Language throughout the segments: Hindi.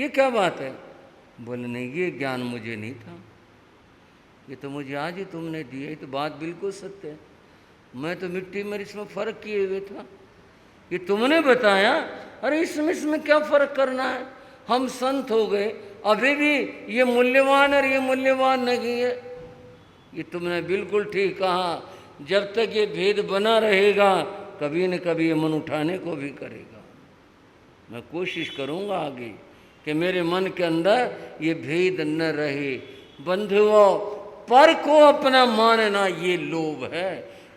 ये क्या बात है? बोले नहीं, ये ज्ञान मुझे नहीं था, ये तो मुझे आज ही तुमने दिया। ये तो बात बिल्कुल सत्य है, मैं तो मिट्टी में इसमें फ़र्क किए हुए था, ये तुमने बताया। अरे इसमें क्या फ़र्क करना है, हम संत हो गए, अभी भी ये मूल्यवान और ये मूल्यवान नहीं है। ये तुमने बिल्कुल ठीक कहा, जब तक ये भेद बना रहेगा कभी न कभी ये मन उठाने को भी करेगा। मैं कोशिश करूँगा आगे कि मेरे मन के अंदर ये भेद न रहे। बंधुओं, पर को अपना मानना ये लोभ है।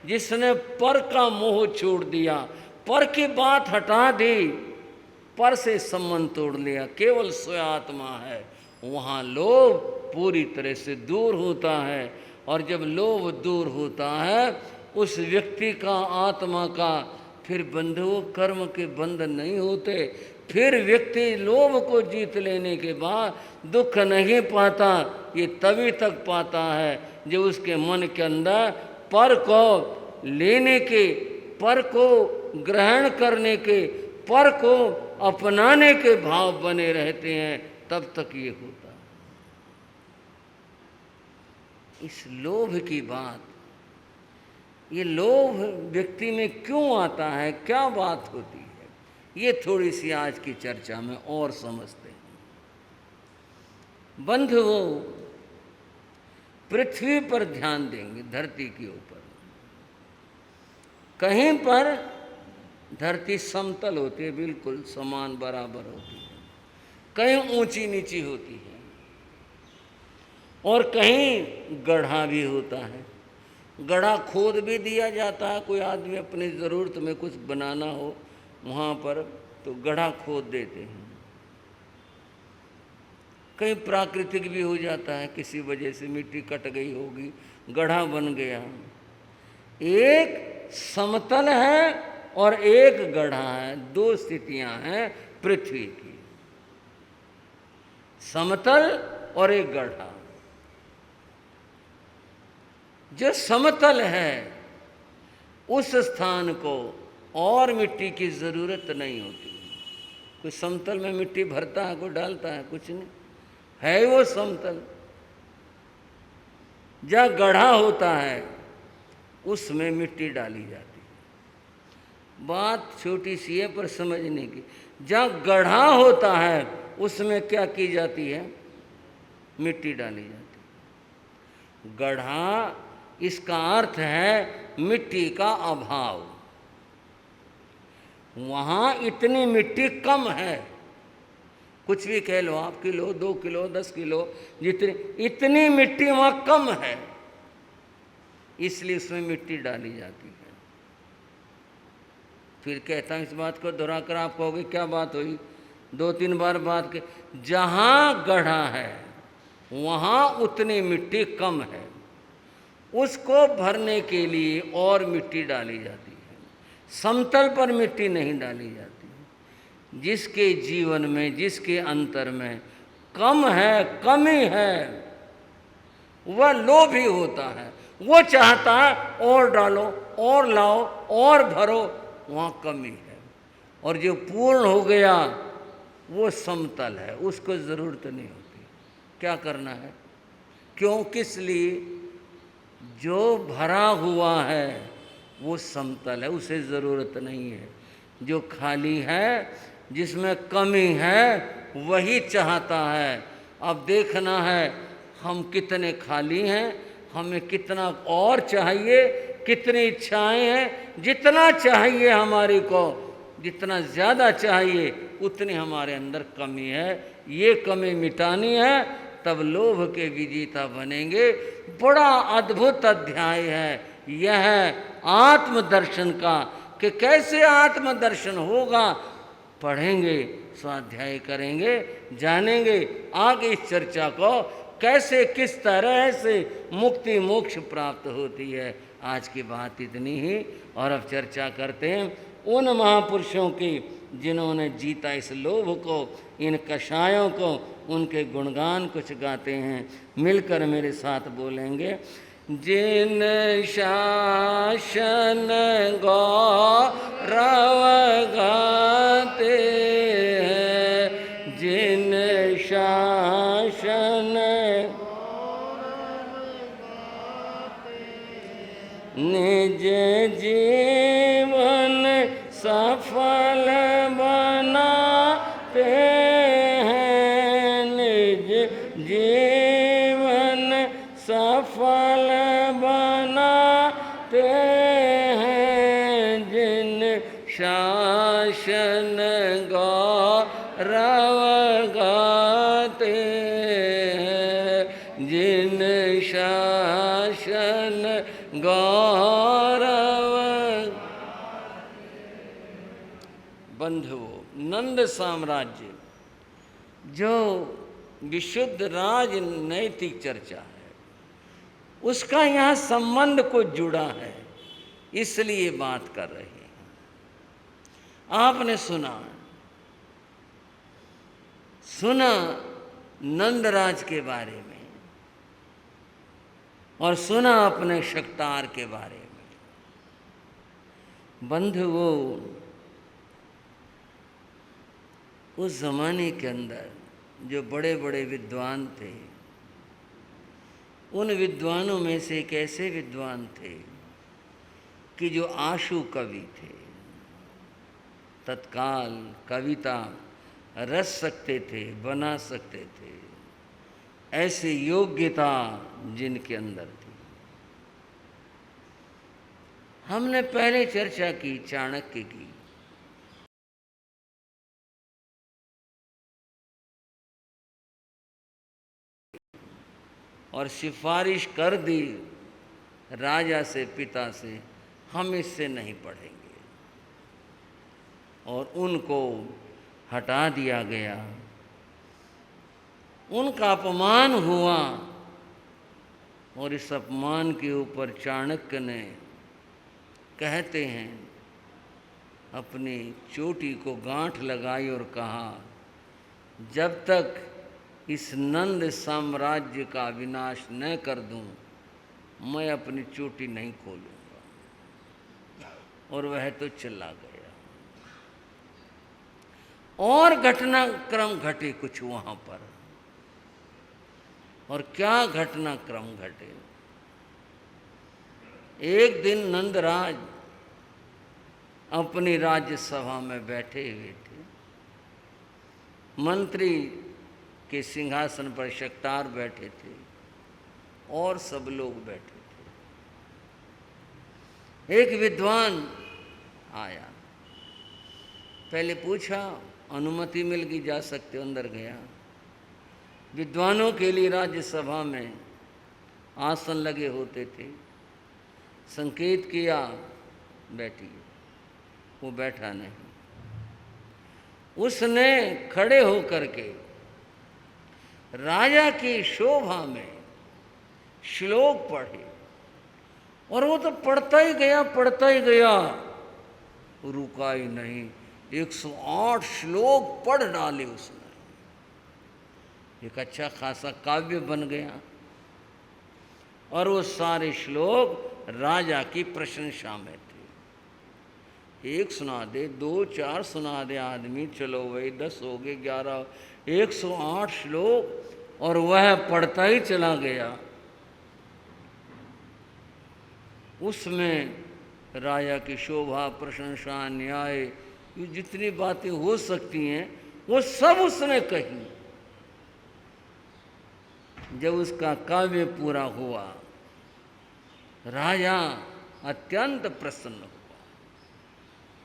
जिसने पर का मोह छोड़ दिया, पर की बात हटा दी, पर से संबंध तोड़ लिया, केवल स्वयं आत्मा है, वहाँ लोभ पूरी तरह से दूर होता है। और जब लोभ दूर होता है उस व्यक्ति का, आत्मा का, फिर बंधुओं कर्म के बंधन नहीं होते। फिर व्यक्ति लोभ को जीत लेने के बाद दुख नहीं पाता, ये तभी तक पाता है जब उसके मन के अंदर पर को लेने के, पर को ग्रहण करने के, पर को अपनाने के भाव बने रहते हैं, तब तक ये होता है। इस लोभ की बात, ये लोभ व्यक्ति में क्यों आता है, क्या बात होती है, ये थोड़ी सी आज की चर्चा में और समझते हैं। बंधुओं, पृथ्वी पर ध्यान देंगे, धरती के ऊपर कहीं पर धरती समतल होती है, बिल्कुल समान बराबर होती है, कहीं ऊंची नीची होती है, और कहीं गड्ढा भी होता है। गड्ढा खोद भी दिया जाता है, कोई आदमी अपनी ज़रूरत में कुछ बनाना हो वहाँ पर तो गड्ढा खोद देते हैं। कहीं प्राकृतिक भी हो जाता है, किसी वजह से मिट्टी कट गई होगी, गड्ढा बन गया। एक समतल है और एक गड्ढा है, दो स्थितियां हैं पृथ्वी की, समतल और एक गड्ढा। जो समतल है उस स्थान को और मिट्टी की ज़रूरत नहीं होती। कोई समतल में मिट्टी भरता है, कोई डालता है, कुछ नहीं है, वो समतल। जहाँ गड्ढा होता है उसमें मिट्टी डाली जाती है। बात छोटी सी है पर समझने की। जहाँ गड्ढा होता है उसमें क्या की जाती है, मिट्टी डाली जाती है। गड्ढा, इसका अर्थ है मिट्टी का अभाव। वहाँ इतनी मिट्टी कम है, कुछ भी कह लो आप, किलो 2 किलो 10 किलो, जितनी इतनी मिट्टी वहाँ कम है, इसलिए उसमें मिट्टी डाली जाती है। फिर कहता हूँ, इस बात को दोहरा कर आप कहोगे क्या बात हुई, 2-3 बार बात के, जहाँ गड्ढा है वहाँ उतनी मिट्टी कम है, उसको भरने के लिए और मिट्टी डाली जाती है। समतल पर मिट्टी नहीं डाली जाती। जिसके जीवन में, जिसके अंतर में कम है, कमी है, वह लोभी होता है। वो चाहता है और डालो, और लाओ, और भरो, वहाँ कमी है। और जो पूर्ण हो गया वो समतल है, उसको ज़रूरत नहीं होती। क्या करना है, क्यों, किस लिए? जो भरा हुआ है वो समतल है, उसे ज़रूरत नहीं है। जो खाली है, जिसमें कमी है, वही चाहता है। अब देखना है हम कितने खाली हैं, हमें कितना और चाहिए, कितनी इच्छाएं हैं। जितना चाहिए हमारे को, जितना ज़्यादा चाहिए उतनी हमारे अंदर कमी है। ये कमी मिटानी है, तब लोभ के विजेता बनेंगे। बड़ा अद्भुत अध्याय है यह आत्मदर्शन का, कि कैसे आत्मदर्शन होगा, पढ़ेंगे, स्वाध्याय करेंगे, जानेंगे आगे इस चर्चा को, कैसे किस तरह से मुक्ति मोक्ष प्राप्त होती है। आज की बात इतनी ही, और अब चर्चा करते हैं उन महापुरुषों की जिन्होंने जीता इस लोभ को, इन कषायों को, उनके गुणगान कुछ गाते हैं। मिलकर मेरे साथ बोलेंगे। जिन शासन गौरव गाते हैं, जिन जीवन सफल बनाते हैं, जिन शासन गौरव गाते हैं, जिन शासन गौरव। बंधुओं, नंद साम्राज्य जो विशुद्ध राजनैतिक चर्चा है, उसका यहाँ संबंध को जुड़ा है, इसलिए बात कर रहे हैं। आपने सुना नंदराज के बारे में और सुना अपने शक्तार के बारे में। बंधुओं, उस जमाने के अंदर जो बड़े बड़े विद्वान थे, उन विद्वानों में से एक ऐसे विद्वान थे कि जो आशु कवि थे, तत्काल कविता रच सकते थे, बना सकते थे, ऐसी योग्यता जिनके अंदर थी। हमने पहले चर्चा की चाणक्य की, और सिफारिश कर दी राजा से, पिता से, हम इससे नहीं पढ़ेंगे, और उनको हटा दिया गया। उनका अपमान हुआ, और इस अपमान के ऊपर चाणक्य ने, कहते हैं, अपनी चोटी को गांठ लगाई और कहा, जब तक इस नंद साम्राज्य का विनाश न कर दूं, मैं अपनी चोटी नहीं खोलूंगा। और वह तो चला गया। और घटनाक्रम घटे कुछ वहां पर। और क्या घटनाक्रम घटे। एक दिन नंदराज अपनी राज्यसभा में बैठे हुए थे। मंत्री के सिंहासन पर शक्तार बैठे थे और सब लोग बैठे थे। एक विद्वान आया, पहले पूछा, अनुमति मिल गई, जा सकते हो। अंदर गया। विद्वानों के लिए राज्यसभा में आसन लगे होते थे। संकेत किया, बैठिए। वो बैठा नहीं। उसने खड़े होकर के राजा की शोभा में श्लोक पढ़े, और वो तो पढ़ता ही गया, रुका ही नहीं। 108 श्लोक पढ़ डाले उसने। एक अच्छा खासा काव्य बन गया। और वो सारे श्लोक राजा की प्रशंसा में थे। एक सुना दे, 2 4 सुना दे आदमी, चलो भाई 10 हो गए, 11, 108 श्लोक, और वह पढ़ता ही चला गया। उसमें राजा की शोभा, प्रशंसा, न्याय, ये जितनी बातें हो सकती हैं वो सब उसने कही। जब उसका काव्य पूरा हुआ, राजा अत्यंत प्रसन्न हुआ,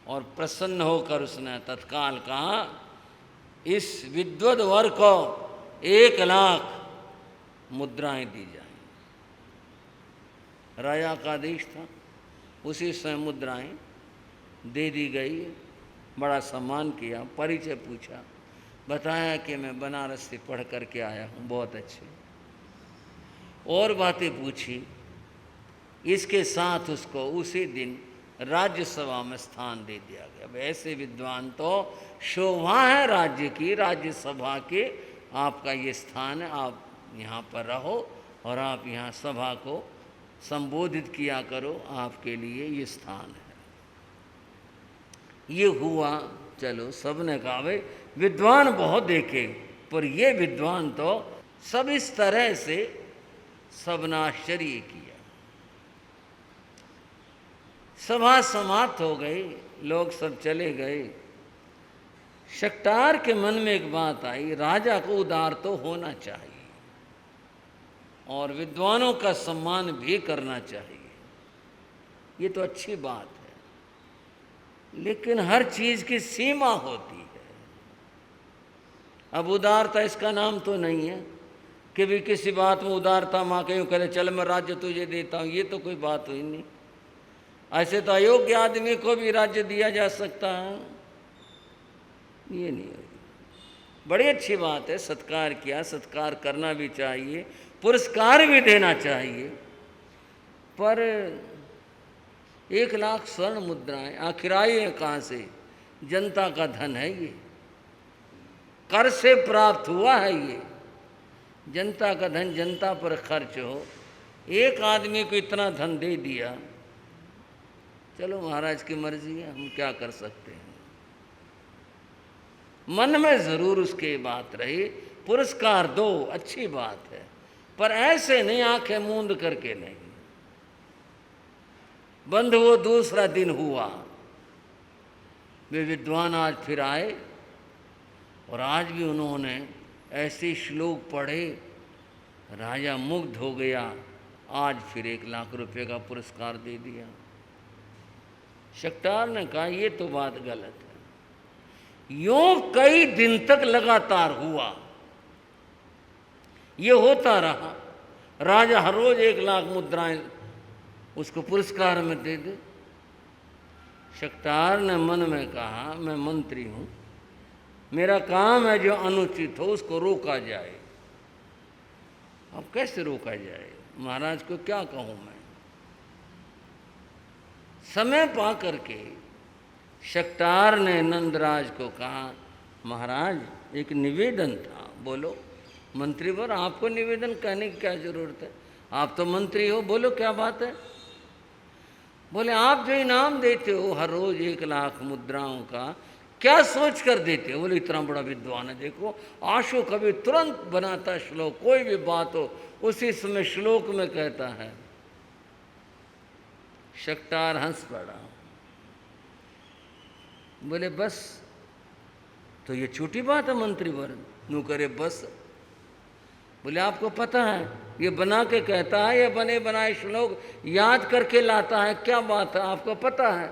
और प्रसन्न होकर उसने तत्काल कहा, इस विद्वद वर को 1 लाख मुद्राएं दी जाए। राजा का आदेश था। उसी समय मुद्राएं दे दी गई। बड़ा सम्मान किया, परिचय पूछा, बताया कि मैं बनारस से पढ़ करके आया हूँ, बहुत अच्छे, और बातें पूछी। इसके साथ उसको उसी दिन राज्यसभा में स्थान दे दिया गया। अब ऐसे विद्वान तो शोभा है राज्य की, राज्यसभा के, आपका ये स्थान है, आप यहाँ पर रहो और आप यहाँ सभा को संबोधित किया करो, आपके लिए ये स्थान है। ये हुआ। चलो, सबने कहा भाई विद्वान बहुत देखे, पर ये विद्वान तो सब इस तरह से सबने आश्चर्य किया। सभा समाप्त हो गई, लोग सब चले गए। शक्तार के मन में एक बात आई, राजा को उदार तो होना चाहिए। और विद्वानों का सम्मान भी करना चाहिए। ये तो अच्छी बात है, लेकिन हर चीज़ की सीमा होती है। अब उदारता इसका नाम तो नहीं है कि भी किसी बात में उदारता माँ के यूँ करे चल मैं राज्य तुझे देता हूँ, ये तो कोई बात हुई नहीं। ऐसे तो अयोग्य आदमी को भी राज्य दिया जा सकता है, ये नहीं है। बड़ी अच्छी बात है, सत्कार किया, सत्कार करना भी चाहिए, पुरस्कार भी देना चाहिए, पर 1,00,000 स्वर्ण मुद्राएं आखिर आई है कहाँ से? जनता का धन है ये, कर से प्राप्त हुआ है ये। जनता का धन जनता पर खर्च हो, एक आदमी को इतना धन दे दिया, चलो महाराज की मर्जी है, हम क्या कर सकते हैं। मन में ज़रूर उसके बात रही, पुरस्कार दो, अच्छी बात है, पर ऐसे नहीं आंखें मूंद करके नहीं। बंद वो दूसरा दिन हुआ, वे विद्वान आज फिर आए और आज भी उन्होंने ऐसे श्लोक पढ़े, राजा मुग्ध हो गया। आज फिर 1,00,000 रुपये का पुरस्कार दे दिया। शक्तार ने कहा ये तो बात गलत है। यूं कई दिन तक लगातार हुआ, ये होता रहा। राजा हर रोज 1,00,000 मुद्राएं उसको पुरस्कार में दे दे। शक्तार ने मन में कहा मैं मंत्री हूं, मेरा काम है जो अनुचित हो उसको रोका जाए। अब कैसे रोका जाए? महाराज को क्या कहूं मैं? समय पा करके शक्तार ने नंदराज को कहा महाराज एक निवेदन था। बोलो। मंत्रीवर आपको निवेदन कहने की क्या जरूरत है, आप तो मंत्री हो, बोलो क्या बात है। बोले आप जो इनाम देते हो हर रोज 1,00,000 मुद्राओं का, क्या सोच कर देते हो? बोले इतना बड़ा विद्वान है, देखो आशु कवि तुरंत बनाता श्लोक, कोई भी बात हो उसी समय श्लोक में कहता है। शक्तार हंस पड़ा, बोले बस तो ये छोटी बात है मंत्रीवर, नू करे बस। बोले आपको पता है ये बना के कहता है, ये बने बनाए श्लोक याद करके लाता है, क्या बात है आपको पता है?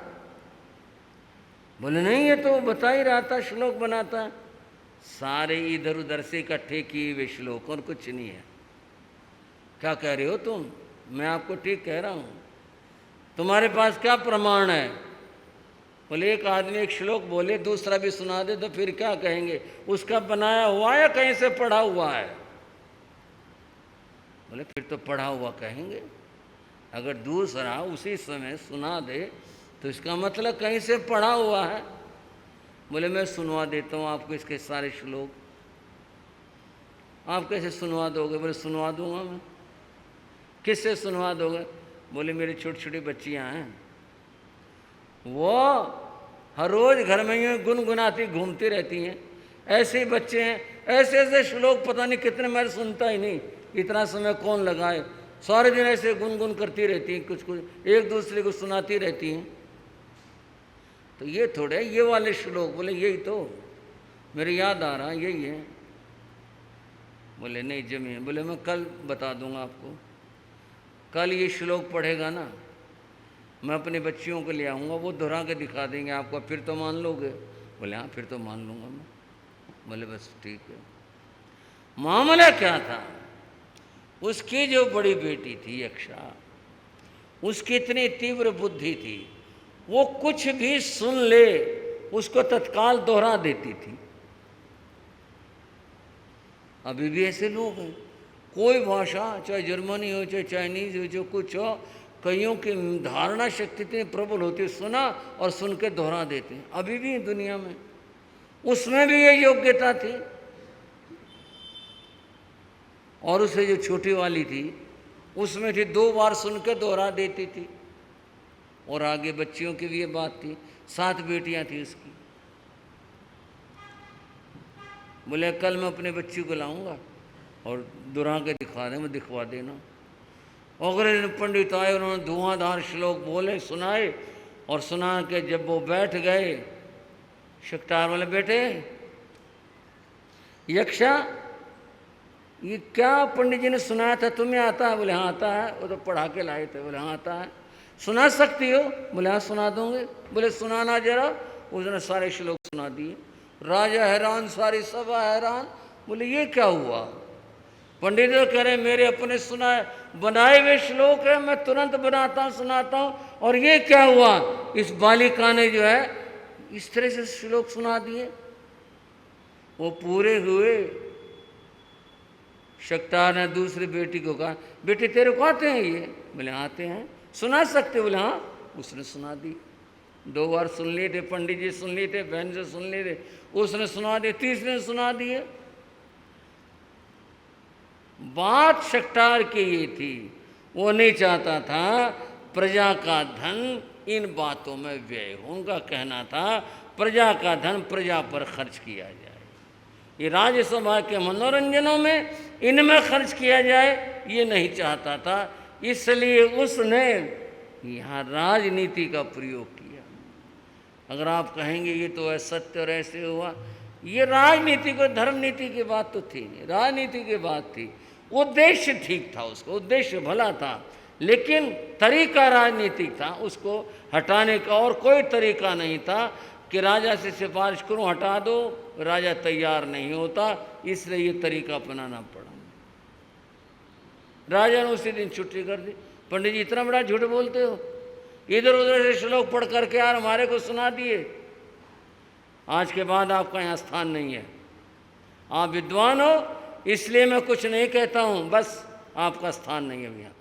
बोले नहीं ये तो बता ही रहा था श्लोक बनाता है। सारे इधर उधर से इकट्ठे किए वे श्लोक और कुछ नहीं है। क्या कह रहे हो तुम? मैं आपको ठीक कह रहा हूँ, तुम्हारे पास क्या प्रमाण है? बोले एक आदमी एक श्लोक बोले दूसरा भी सुना दे तो फिर क्या कहेंगे, उसका बनाया हुआ या कहीं से पढ़ा हुआ है? बोले फिर तो पढ़ा हुआ कहेंगे। अगर दूसरा उसी समय सुना दे तो इसका मतलब कहीं से पढ़ा हुआ है। बोले मैं सुनवा देता हूँ आपको इसके सारे श्लोक। आप कैसे सुनवा दोगे? बोले सुनवा दूंगा मैं। किससे सुनवा दोगे? बोले मेरी छोटी छोटी बच्चियाँ हैं, वो हर रोज़ घर में यूँ गुनगुनाती घूमती रहती हैं। ऐसे ही बच्चे हैं, ऐसे ऐसे श्लोक पता नहीं कितने, मैं सुनता ही नहीं, इतना समय कौन लगाए। सारे दिन ऐसे गुनगुन करती रहती हैं, कुछ कुछ एक दूसरे को सुनाती रहती हैं। तो ये थोड़े ये वाले श्लोक, बोले यही तो मेरे याद आ रहा, यही है। बोले नहीं जमी। बोले मैं कल बता दूंगा आपको, कल ये श्लोक पढ़ेगा ना, मैं अपनी बच्चियों को ले आऊँगा, वो दोहरा के दिखा देंगे आपको, फिर तो मान लोगे? बोले हाँ फिर तो मान लूँगा मैं। बोले बस ठीक है। मामला क्या था, उसकी जो बड़ी बेटी थी यक्षा, उसकी इतनी तीव्र बुद्धि थी, वो कुछ भी सुन ले उसको तत्काल दोहरा देती थी। अभी भी ऐसे लोग हैं, कोई भाषा चाहे जर्मनी हो चाहे चाइनीज हो, जो कुछ हो, कईयों की धारणा शक्ति इतनी प्रबल होती है, सुना और सुन के दोहरा देते हैं। अभी भी दुनिया में, उसमें भी ये योग्यता थी। और उसे जो छोटी वाली थी उसमें थी 2 बार सुन के दोहरा देती थी। और आगे बच्चियों की भी ये बात थी, 7 बेटियां थी उसकी। बोले कल मैं अपने बच्ची को लाऊंगा और दोहरा के दिखा दे, मैं दिखवा देना। अगले दिन पंडित आए, उन्होंने धुआंधार श्लोक बोले, सुनाए, और सुना के जब वो बैठ गए, शक्तार बोले बेटे यक्षा ये क्या पंडित जी ने सुनाया था, तुम्हें आता है? बोले हाँ आता है। वो तो पढ़ा के लाए थे। बोले हाँ आता है। सुना सकती हो? बोले हाँ सुना दूंगे। बोले सुनाना जरा। उसने सारे श्लोक सुना दिए। राजा हैरान, सारी सभा हैरान। बोले ये क्या हुआ? पंडित तो कह रहे मेरे अपने सुनाए बनाए हुए श्लोक है, मैं तुरंत बनाता हूँ सुनाता हूँ, और ये क्या हुआ? इस बालिका ने जो है इस तरह से श्लोक सुना दिए। वो पूरे हुए। शक्तार ने दूसरी बेटी को कहा, बेटी तेरे को आते हैं ये? बोले आते हैं। सुना सकते? बोले हाँ। उसने सुना दी। 2 बार सुन लिए थे, पंडित जी सुन लिए थे, बहन से सुन लिए थे, उसने सुना दिए, तीसरे ने सुना दिए। बात शक्तार की ये थी, वो नहीं चाहता था प्रजा का धन इन बातों में व्यय हो। उनका कहना था प्रजा का धन प्रजा पर खर्च किया जाए, ये राज्यसभा के मनोरंजनों में इनमें खर्च किया जाए, ये नहीं चाहता था। इसलिए उसने यहाँ राजनीति का प्रयोग किया। अगर आप कहेंगे ये तो असत्य और ऐसे हुआ, ये राजनीति को, धर्म नीति की बात तो थी नहीं, राजनीति की बात थी। उद्देश्य ठीक था, उसका उद्देश्य भला था, लेकिन तरीका राजनीतिक था। उसको हटाने का और कोई तरीका नहीं था कि राजा से सिफारिश करूं हटा दो, राजा तैयार नहीं होता, इसलिए ये तरीका अपनाना पड़ा। राजा ने उसी दिन छुट्टी कर दी। पंडित जी इतना बड़ा झूठ बोलते हो, इधर उधर से श्लोक पढ़ करके यार हमारे को सुना दिए, आज के बाद आपका यहाँ स्थान नहीं है। आप विद्वान हो इसलिए मैं कुछ नहीं कहता हूँ, बस आपका स्थान नहीं है यहाँ।